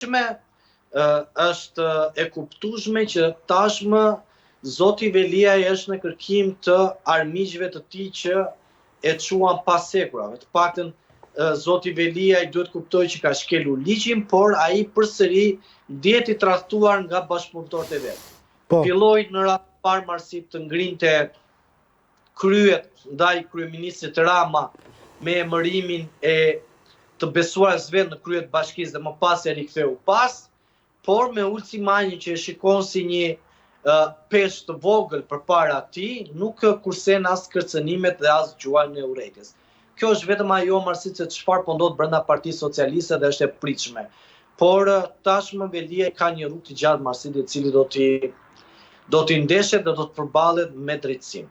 pritshme, është e kuptueshme që tashmë Zoti Veliaj është në kërkim të armiqve të tij që e çuan pasekurave. Të paktën Zoti Veliaj duhet kuptoj që ka shkelur ligjin, por ai përsëri ndihet i tradhtuar nga bashkëpunëtorët e vet. Filloi në radhë të parë Marsit të ngrinte kryet ndaj kryeministrit Rama me emërimin e të besuarës vet në kryet bashkisë dhe më pas e riktheu pas, por me ultimanin që e shikon si një peshë të vogël përpara tij, nuk kursen as kërcënimet dhe as gjuajnë e urrejtjes. Kjo është vetëm ajo Marsit se çfarë po ndodh brenda Partisë Socialiste dhe është e pritshme. Por tashmë Veliaj ka një rrugë të gjatë Marsit, i cili do t'i ndeshet dhe do të përballet me drejtësinë.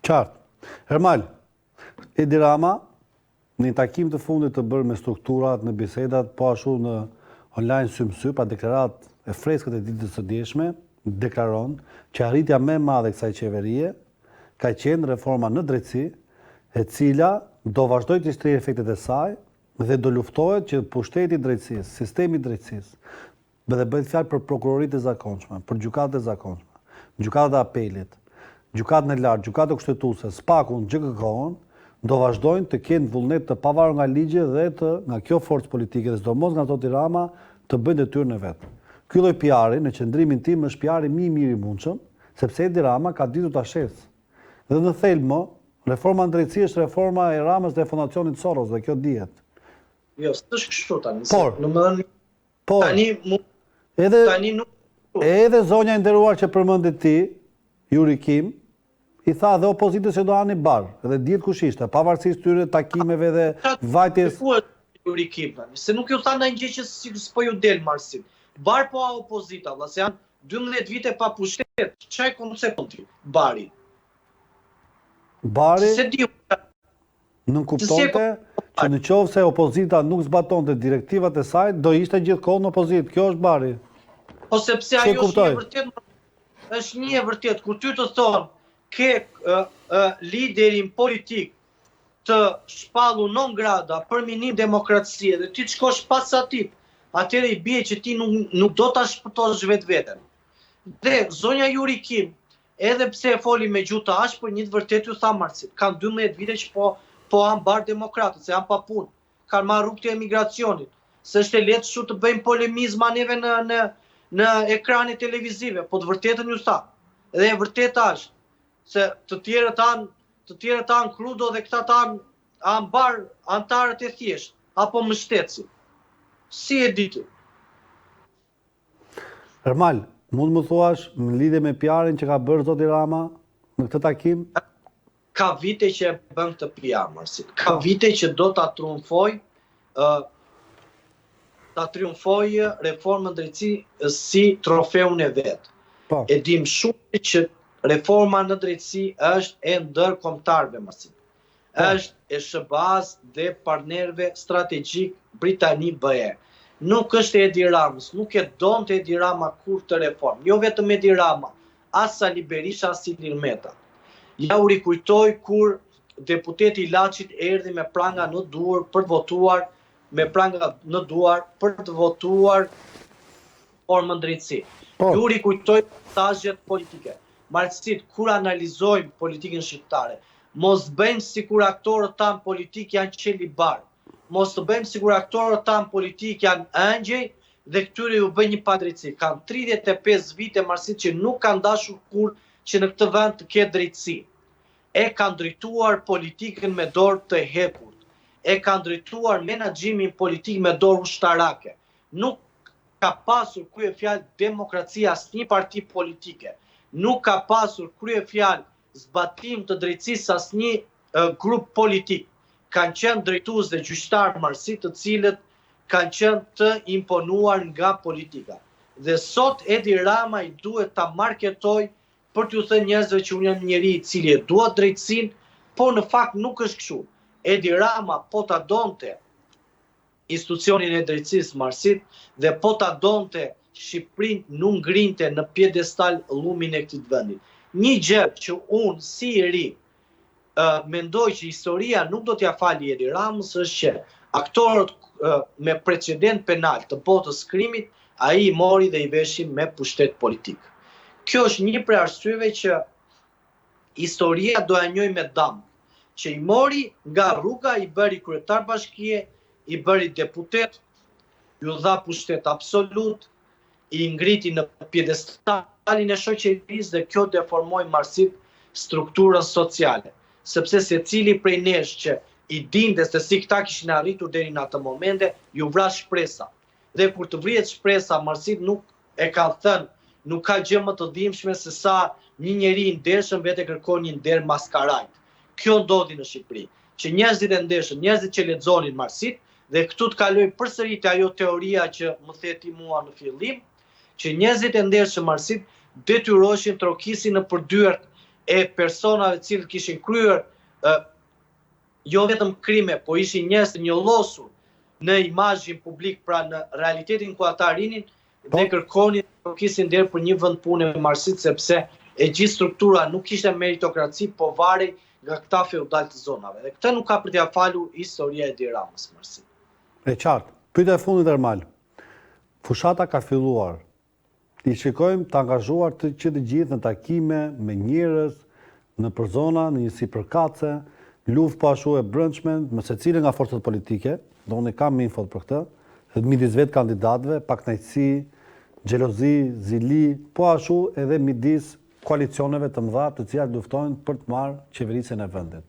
Qartë. Hermal, Edi Rama, në një takim të fundit të bërë me strukturat në bisedat, po ashtu në online sy-më-sy, pa deklarat e freskët e ditës së dieshme, deklaron që arritja më e madhe e kësaj qeverie ka qenë reforma në drejtësi, e cila do vazhdojë të shtrijë efektet e saj dhe do luftohet që pushteti i drejtësisë, sistemi i drejtësisë, dhe bëhet fjalë për prokuroritë e zakonshme, për gjykatat e zakonshme, gjykatat e apelit, gjykatën e lartë, gjykatën kushtetuese, SPAK-un, GKK-on, do vazhdojnë të kenë vullnet të pavarur nga ligje dhe nga kjo forcë politike dhe sidomos nga Zoti Rama të bëjnë detyrën e vet. Ky lloj PR-i në qendrimin tim është PR-i më i mirë i mundshëm, sepse Edi Rama ka ditur ta shes. Dhe në thelb reforma në drejtësi është reforma e Ramës dhe Fondacionit Soros dhe kjo dihet. Jo, s'është kështu tani. Tani edhe zonja e nderuar që përmendit ti, Yuri Kim, i tha dhe opozitës që do hani bar, dhe dihet kush ishte, pavarësisht tyre takimeve dhe vajtjes. Yuri Kim, se nuk ju tha ndonjë gjë që s'po ju del Marsit. Bar po opozita, valla, se janë 12 vite pa pushtet. Çaj koncepti bari. Bari nuk kuptonte që në qoftë se opozita nuk zbatonte direktivat e saj, do ishte gjithkohë në opozitë. Kjo është bari. Po sepse ajo është një e vërtet, kur ty të thonë ke liderin politik të shpallur non grata për minim demokracie dhe ti të shkosh pas atit, atëherë i bie që ti nuk do ta shpëtosh vetveten. Dhe zonja Yuri Kim, edhe pse e foli me gjuhë të ashpër, një të vërtetë ju tha Marsit, kanë 12 vite që po han bar demokratët, se janë pa punë, kanë marrë rrugën e emigracionit, se është e lehtë shumë të bëjmë polemizma neve në ekranet televizive, po të vërtetën ju tha. Dhe e vërtetë është se të tjerët anë krudo dhe këta anë bar antarët e thjesht, apo mështetësi. Si e ditë? Hermal, mund më thuash në lidhje me PR-in që ka bërë Zoti Rama në këtë takim? Ka vite që e bën këtë PR, Marsit. Ka vite që do ta triumfoj reformën drejtësi si trofeun e vet. E dim shumë që reforma në drejtësi është e ndërkombëtarëve, Marsit. Është e SBA-s dhe partnerëve strategjik Britani-BE. Nuk është e Edi Ramës, nuk e donte Edi Rama kur të reformë. Jo vetëm Edi Rama, as Sali Berisha, as Ilir Meta. Ja u rikujtoj kur deputeti Laçit erdhi me pranga në duar për të votuar, për të votuar reformën drejtësi. Ju rikujtoj mesazhet politike. Marsit, kur analizojmë politikën shqiptare, mos bëjmë sikur aktorët tanë politik janë qeli barë. Mos të bëjmë sikur aktorët tanë politik janë ëngjëj dhe këtyre ju bëjnë një padrejtësi. Kanë 35 vite Marsit që nuk kanë dashur kur që në këtë vend të ketë drejtësi. E kanë drejtuar politikën me dorë të hekurt. E kanë drejtuar menaxhimin politik me dorë ushtarake. Nuk ka pasur kryefjalë demokracia asnjë parti politike. Nuk ka pasur kryefjalë zbatim të drejtësisë asnjë grup politik. Kanë qenë drejtues dhe gjyqtar Marsit, të cilët kanë qenë të imponuar nga politika. Dhe sot Edi Rama i duhet ta marketoj për t'ju thënë njerëzve që unë jam njeri i cili e dua drejtësinë, por në fakt nuk është kështu. Edi Rama po ta donte institucionin e drejtësisë Marsit dhe po ta donte Shqipërinë nuk ngrinte në piedestal llumin e këtij vendi. Një gjë që unë si i ri mendoj që historia nuk do t'ja fali Edi Ramës është që aktorët me precedent penal të botës krimit, ai i mori dhe i veshi me pushtet politik. Kjo është një prej arsyeve që historia do e njoj me dam, që i mori nga rruga, i bëri kryetar bashkie, i bëri deputet, ju dha pushtet absolut, i ngriti në pjedestalin e shoqërisë dhe kjo deformoi marrësit strukturën sociale. Sepse secili prej nesh që i dinte se si këta kishin arritur deri në atë momente, ju vra shpresa. Dhe kur të vrihet shpresa, marrësit nuk e kanë thënë, nuk ka gjë më të dhimbshme se sa një njeri i ndershëm vetë kërkon një nder maskarajt. Kjo ndodhi në Shqipëri, që njerëzit e ndershëm, njerëzit që lexonin marrësit, dhe këtu të kaloj përsërit ajo teoria që më theti mua në fillim, që njerëzit e ndershëm marrësit detyroheshin trokisin në përdyert e personave të cilët kishin kryer jo vetëm krime, po ishin njerëz të njollosur në imazhin publik, pra në realitetin ku ata rinin, dhe kërkonin trokisin der për një vend pune me marrësit, sepse e gjithë struktura nuk ishte meritokraci, po varej nga këta feudal të zonave. Dhe këtë nuk ka për t'ia falur historia e Edi Ramës, marrësit. E qartë. Pyetja e fundit Ermal. Fushata ka filluar. I shikojmë të angazhuar që të gjithë në takime me njerëz, në përzona, në një sipërkatëse, luftë po ashtu e brendshme me secilën nga forcat politike, do unë kam info për këtë, midis vetë kandidatëve, pakënaqësi, xhelozi, zili, po ashtu edhe midis koalicioneve të mëdha të cilat luftojnë për të marrë qeverisjen e vendit.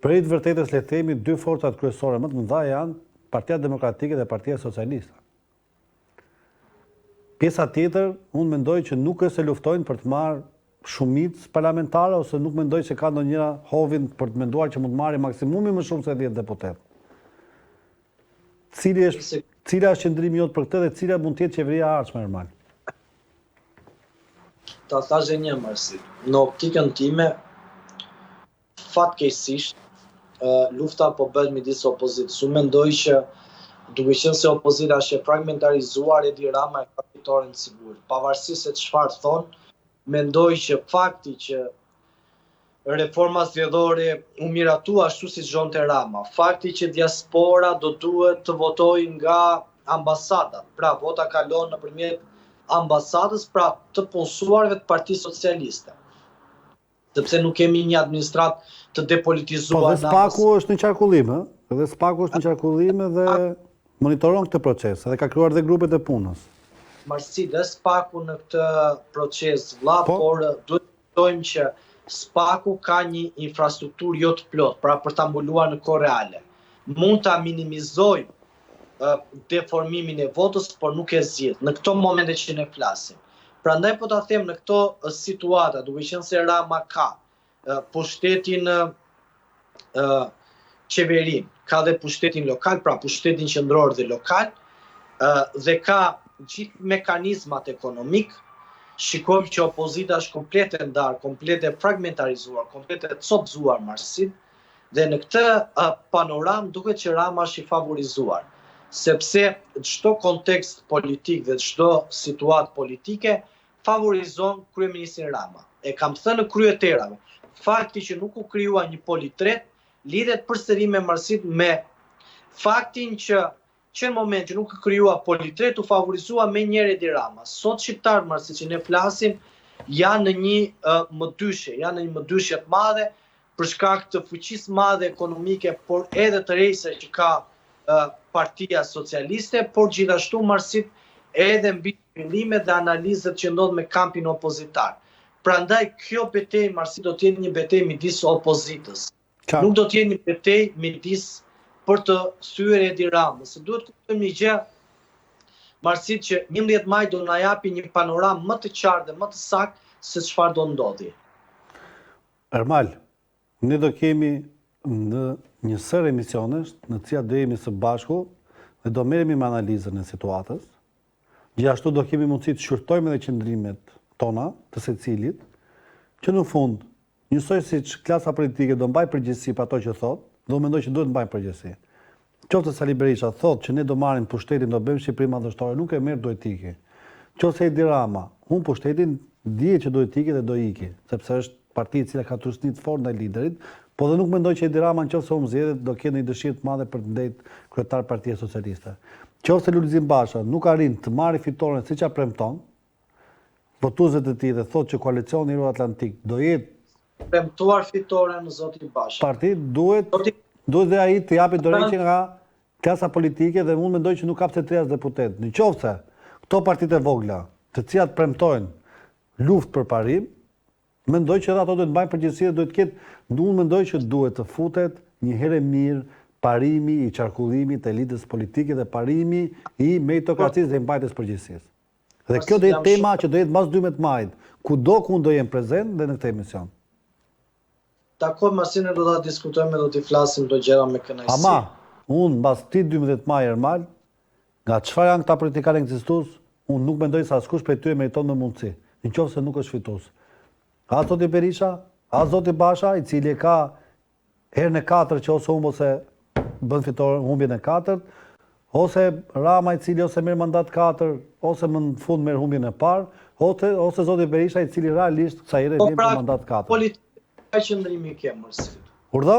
Për të vërtetës le të themi dy forcat kryesore më të mëdha janë Partia Demokratike dhe Partia Socialiste. Pjesa tjetër, unë mendoj që nuk është se luftojnë për të marrë shumicë parlamentare, ose nuk mendoj që ka ndonjëra hovin për të menduar që mund të marrë maksimumi më shumë se 10 deputet. Cila është qëndrimi jot për këtë dhe cila mund të jetë qeveria e ardhshme, Ermal? Ta thashë një marrësi. Në optikën time, fatkeqësisht, lufta po bëhet midis opozitës. Unë mendoj që duke qenë se opozita është e fragmentarizuar, Edi Rama e ka fitoren të sigurt. Pavarësisht se çfarë thonë, mendoj që fakti që reforma zgjedhore u miratua ashtu si zonte Rama, fakti që diaspora do duhet të votojë nga ambasadat, pra vota kalon nëpërmjet ambasadës, pra të punësuarve të Partisë Socialiste. Sepse nuk kemi një administrat të depolitizuar. Po dhe SPAK-u është në qarkullim, dhe SPAK-u është në qarkullim dhe monitoron këtë proces, dhe ka krijuar dhe grupet e punës. Marrësi dhe SPAK-u në këtë proces vëlla, por duhet të kujtojmë që SPAK-u ka një infrastrukturë jo të plot, pra për ta mbuluar në kohë reale. Mund ta minimizojë deformimin e votës, por nuk e zgjidh në këto momente që ne flasim. Prandaj po ta them në këto situata, duke qenë se Rama ka pushtetin qeverin, ka dhe pushtetin lokal, pra pushtetin qendror dhe lokal, dhe ka gjithë mekanizmat ekonomik. Shikojmë që opozita është komplet e ndarë, komplet e fragmentarizuar, komplet e copëzuar marrësit, dhe në këtë panoram duket që Rama është i favorizuar, sepse çdo kontekst politik dhe çdo situatë politike favorizon kryeministrin Rama. E kam thënë në krye terave, fakti që nuk u krijua një politret lidhet përsëri me marrësit me faktin që në moment që nuk krijua politret u favorizua me njëri Edi Rama. Sot shqiptarët marrësi që ne flasim janë në një mëdyshje të madhe për shkak të fuqisë madhe ekonomike, por edhe të rejse që ka Partia Socialiste, por gjithashtu marrësit edhe mbi fillimet dhe analizat që ndodhin me kampin opozitar. Prandaj kjo betejë marrësi do të jetë një betejë midis opozitës. Nuk do të jetë një betejë midis për të thyer Edi Ramës. Duhet të kuptojmë një gjë, marrësit që 11 maj do na japi një panoramë më të qartë dhe më të saktë se çfarë do ndodhi. Ermal, ne do kemi në një sër emisionesh në të cilat do jemi së bashku dhe do merremi me analizën e situatës. Gjithashtu do kemi mundësi të shqyrtojmë edhe qëndrimet tona të secilit, që në fund, njësoj siç klasa politike do mbaj përgjegjësi për ato që thotë, do mendoj që duhet mbajmë përgjegjësi. Qoftë Sali Berisha thotë që ne do marrim pushtetin, do bëjmë Shqipëri madhështore, nuk e merr, duhet iki. Qoftë Edi Rama, pushtetin dihet që duhet iki dhe do iki, sepse është partia e cila ka trusnit fort ndaj liderit, Po dhe nuk mendoj që Edi Rama nëse u zgjedhet do ketë një dëshirë të madhe për të ndejtë kryetar Partia Socialiste. Nëse Lulzim Basha nuk arrin të marrë fitoren siç ja premton, votuesët e tij dhe thotë që koalicioni Euro-Atlantik do jetë premtuar fitoren zoti Basha. Parti duhet dhe ai të japi dorëheqje nga klasa politike dhe unë mendoj që nuk ka pse 30 deputet. Nëse këto partitë e vogla, të cilat premtojnë luftë për parim, mendoj që edhe ato duhet mbajnë përgjegjësi dhe duhet ketë, unë mendoj që duhet të futet një herë mirë parimi i qarkullimit të elitës politike dhe parimi i meritokracisë dhe mbajtjes përgjegjësisë. Dhe kjo do jetë tema që do jetë mbas 12 majit, kudo ku do jem prezent dhe në këtë emision. Dakor, masine do ta diskutojmë dhe do t'i flasim do gjëra me kënaqësi. Ama, unë mbas 12 maj Ermal, nga çfarë janë këta politikanë ekzistues, unë nuk mendoj se askush prej tyre meriton më mundësi, nëse nuk është fitues. A zoti Berisha, a zoti Basha, i cili ka herën e 4 që ose humb ose bën fitore humbjen e 4, ose Rama i cili ose merr mandat 4, ose më në fund merr humbjen e parë, ose zoti Berisha i cili realisht sa herë vjen për mandat 4. Politika qëndrimi ke mërsi. Urdhë?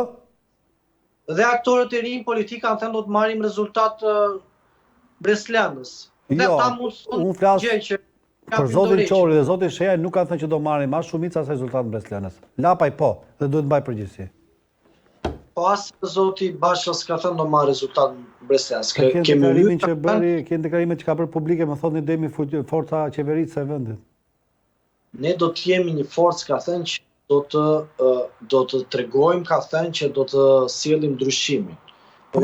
Dhe aktorët e rinj politik kanë thënë do të marrim rezultat Breslanës. Jo, unë flas për zotin Qori dhe zotin Sheja nuk kanë thënë që do marrim as shumica as rezultat në Breslanës. Lapaj po, dhe duhet mbaj përgjegjësi. Po as zoti Basha s'ka thënë do marr rezultat në Breslanës. Kënë deklarimet që ka bërë publike, më thotë një demi forca qeverisë e vendit. Ne do të jemi një forcë, ka thënë që do të tregojmë, ka thënë që do të sjellim ndryshimin. Po